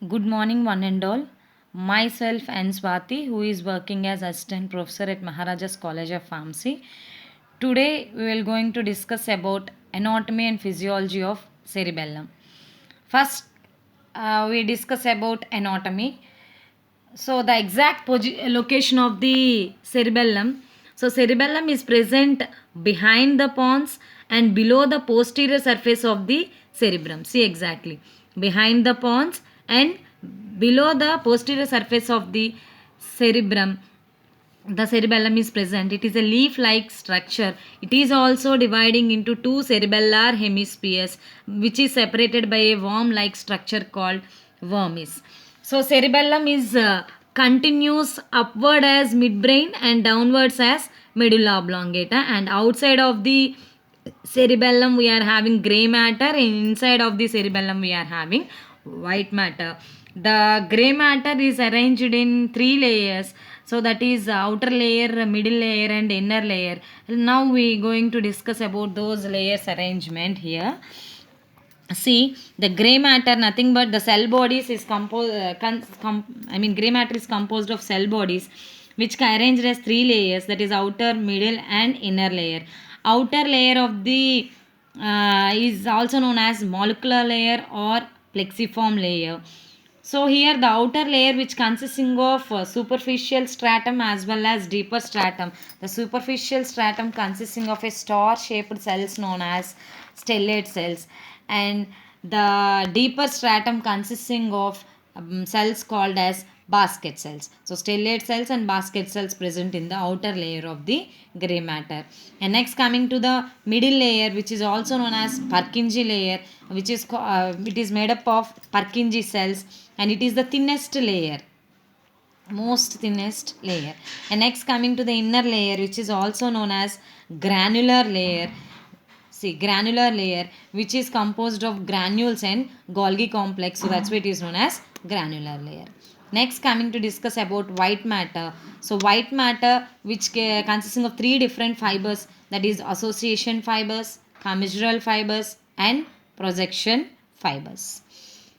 Good morning, one and all. Myself and Swati, who is working as assistant professor at Maharajas College of Pharmacy. Today, we will going to discuss about anatomy and physiology of cerebellum. First, we discuss about anatomy. So, the exact location of the cerebellum. So, cerebellum is present behind the pons and below the posterior surface of the cerebrum. See exactly. Behind the pons and below the posterior surface of the cerebrum, the cerebellum is present. It is a leaf like structure. It is also dividing into two cerebellar hemispheres, which is separated by a worm like structure called vermis. So cerebellum is continues upward as midbrain and downwards as medulla oblongata, and outside of the cerebellum we are having gray matter, and inside of the cerebellum we are having white matter. The gray matter is arranged in three layers, so that is outer layer, middle layer and inner layer. Now we going to discuss about those layers arrangement here. See, the gray matter nothing but the cell bodies is composed. Gray matter is composed of cell bodies, which are arranged as three layers. That is outer, middle, and inner layer. Outer layer of the is also known as molecular layer or plexiform layer. So here the outer layer, which consisting of superficial stratum as well as deeper stratum. The superficial stratum consisting of a star shaped cells known as stellate cells, and the deeper stratum consisting of cells called as basket cells. So stellate cells and basket cells present in the outer layer of the gray matter. And next coming to the middle layer, which is also known as Purkinje layer, which is it is made up of Purkinje cells, and it is the thinnest layer, most thinnest layer. And next coming to the inner layer, which is also known as granular layer. See, granular layer, which is composed of granules and Golgi complex, so that's why it is known as granular layer. Next coming to discuss about white matter. So white matter, which consisting of three different fibers, that is association fibers, commissural fibers and projection fibers.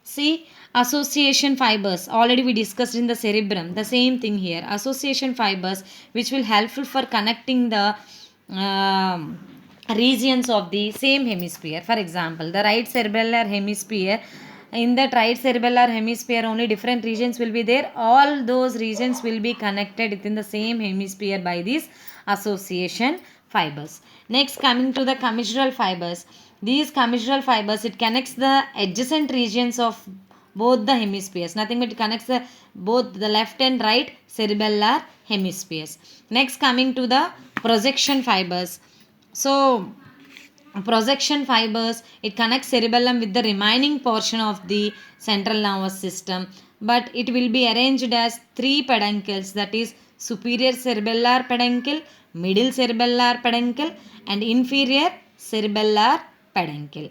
See, association fibers, already we discussed in the cerebrum. The same thing here, association fibers, which will helpful for connecting the regions of the same hemisphere. For example, the right cerebellar hemisphere, in that right cerebellar hemisphere only different regions will be there. All those regions will be connected within the same hemisphere by these association fibers. Next coming to the commissural fibers. These commissural fibers, it connects the adjacent regions of both the hemispheres. Nothing but it connects the both the left and right cerebellar hemispheres. Next coming to the projection fibers. So projection fibers, it connects cerebellum with the remaining portion of the central nervous system, but it will be arranged as three peduncles, that is superior cerebellar peduncle, middle cerebellar peduncle and inferior cerebellar peduncle.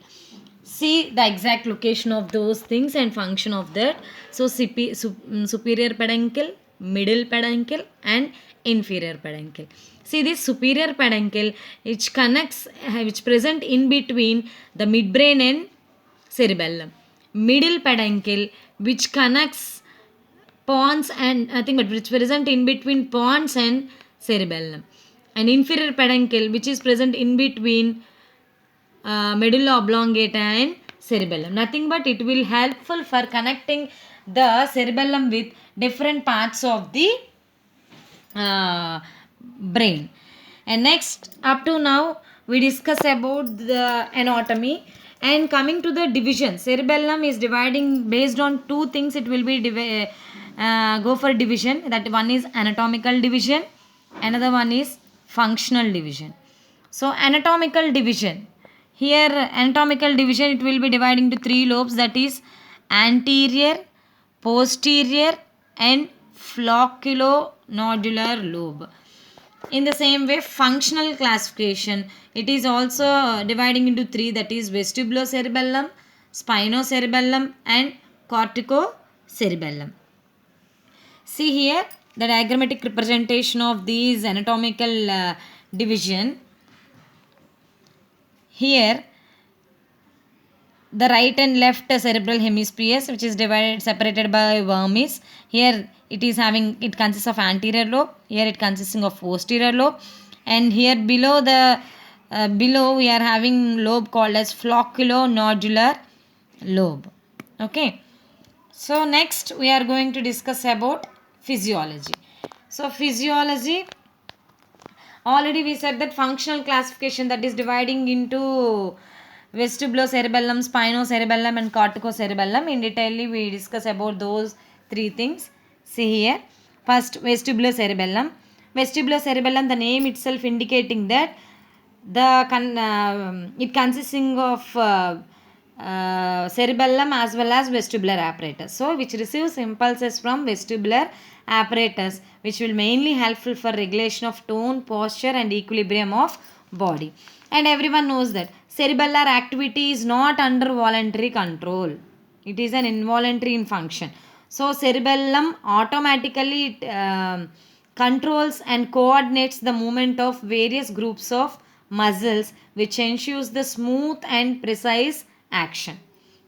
See the exact location of those things and function of that. So superior peduncle, middle peduncle and inferior peduncle. See this superior peduncle, which connects, which present in between the midbrain and cerebellum. Middle peduncle, which connects pons and nothing but which present in between pons and cerebellum. And inferior peduncle, which is present in between medulla oblongata and cerebellum. Nothing but it will helpful for connecting the cerebellum with different parts of the brain. And next, up to now, we discuss about the anatomy. And coming to the division, cerebellum is dividing based on two things. It will be go for division. That one is anatomical division, another one is functional division. So anatomical division, here anatomical division, it will be dividing to three lobes, that is anterior, posterior and flocculonodular lobe. In the same way, functional classification, it is also dividing into three, that is vestibulocerebellum, spinocerebellum and corticocerebellum. See here the diagrammatic representation of these anatomical division. Here the right and left cerebral hemispheres, which is divided separated by vermis. Here it consists of anterior lobe, here it consisting of posterior lobe, and here below the below we are having lobe called as flocculonodular lobe. Okay, so next we are going to discuss about physiology. So physiology, already we said that functional classification, that is dividing into vestibulocerebellum, spinocerebellum and corticocerebellum. In detail we discuss about those three things. See here, first vestibulocerebellum. Vestibulocerebellum, the name itself indicating that it consisting of cerebellum as well as vestibular apparatus, so which receives impulses from vestibular apparatus, which will mainly helpful for regulation of tone, posture and equilibrium of body. And everyone knows that cerebellar activity is not under voluntary control, it is an involuntary in function. So cerebellum automatically controls and coordinates the movement of various groups of muscles, which ensures the smooth and precise action.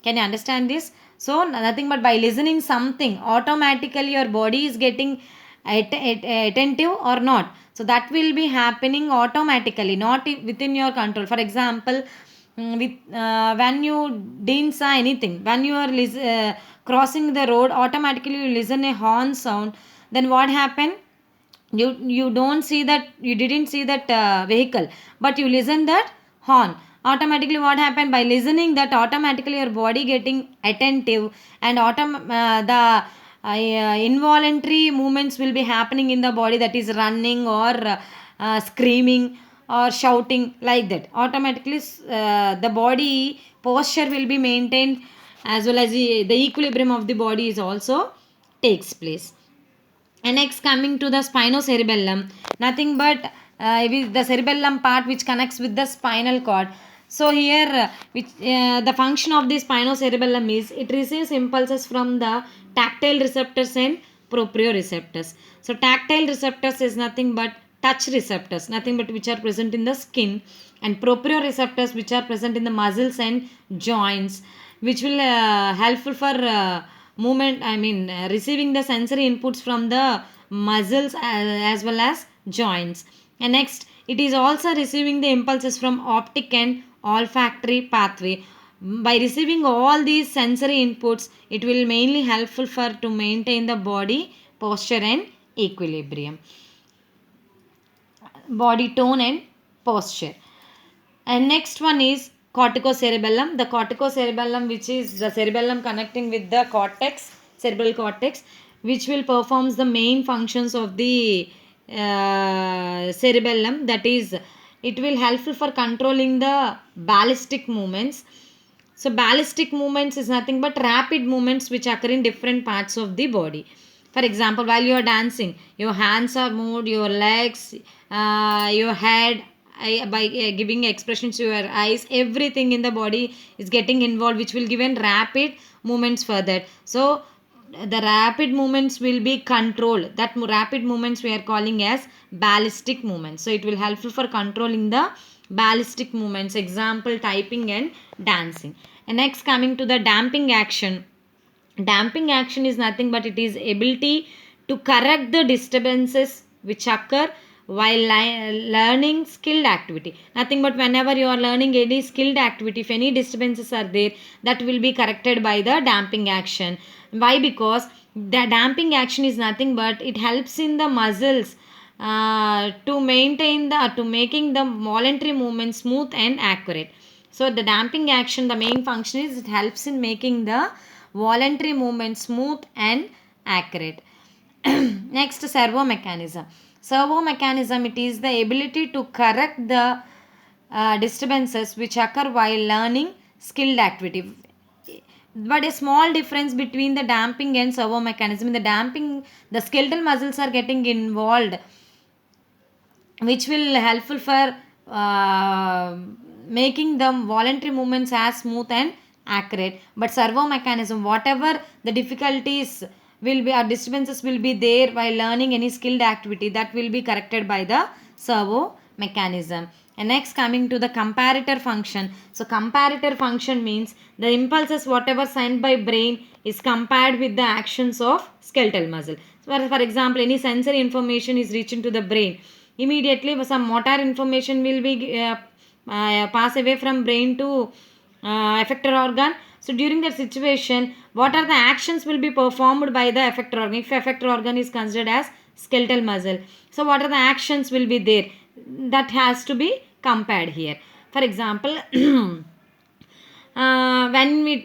Can you understand this? So nothing but by listening something, automatically your body is getting attentive or not. So that will be happening automatically, not within your control. For example, when you didn't say anything, when you are crossing the road, automatically you listen a horn sound. Then what happened? You don't see that, you didn't see that vehicle, but you listen that horn. Automatically what happened? By listening that, automatically your body getting attentive, and the involuntary movements will be happening in the body, that is running or screaming or shouting, like that. Automatically the body posture will be maintained, as well as the equilibrium of the body is also takes place. And next coming to the spinocerebellum, nothing but with the cerebellum part which connects with the spinal cord. So here the function of the spinocerebellum is it receives impulses from the tactile receptors and proprioceptors. So tactile receptors is nothing but touch receptors, nothing but which are present in the skin, and proprioceptors which are present in the muscles and joints, which will helpful for movement, receiving the sensory inputs from the muscles as well as joints. And next it is also receiving the impulses from optic and olfactory pathway. By receiving all these sensory inputs, it will mainly helpful for to maintain the body posture and equilibrium, body tone and posture. And next one is corticocerebellum. The corticocerebellum, which is the cerebellum connecting with the cortex, cerebral cortex, which will performs the main functions of the cerebellum. That is, it will helpful for controlling the ballistic movements. So ballistic movements is nothing but rapid movements which occur in different parts of the body. For example, while you are dancing, your hands are moved, your legs, your head, by giving expressions to your eyes, everything in the body is getting involved, which will give in rapid movements for that. So the rapid movements will be controlled. That rapid movements we are calling as ballistic movements. So it will helpful for controlling the ballistic movements. Example, typing and dancing. And next coming to the damping action. Damping action is nothing but it is ability to correct the disturbances which occur while learning skilled activity. Nothing but whenever you are learning any skilled activity, if any disturbances are there, that will be corrected by the damping action. Why? Because the damping action is nothing but it helps in the muscles to maintain the to making the voluntary movement smooth and accurate. So the damping action, the main function is it helps in making the voluntary movement smooth and accurate. Next, servo mechanism. Servo mechanism, it is the ability to correct the disturbances which occur while learning skilled activity. But a small difference between the damping and servo mechanism. In the damping, the skeletal muscles are getting involved, which will helpful for making the voluntary movements as smooth and accurate. But servo mechanism, whatever the difficulties will be or disturbances will be there while learning any skilled activity, that will be corrected by the servo mechanism. And next, coming to the comparator function. So comparator function means the impulses whatever sent by brain is compared with the actions of skeletal muscle. So for example, any sensory information is reaching to the brain, immediately some motor information will be pass away from brain to effector organ. So during that situation, what are the actions will be performed by the effector organ? If effector organ is considered as skeletal muscle, so what are the actions will be there? That has to be compared here. For example, when we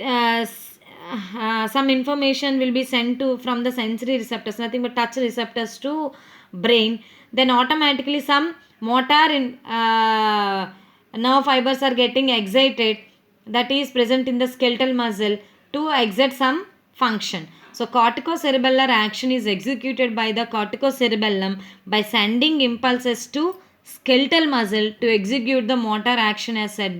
some information will be sent to from the sensory receptors, nothing but touch receptors to brain, then automatically some motor in nerve fibers are getting excited, that is present in the skeletal muscle to exert some function. So corticocerebellar action is executed by the corticocerebellum by sending impulses to skeletal muscle to execute the motor action as said by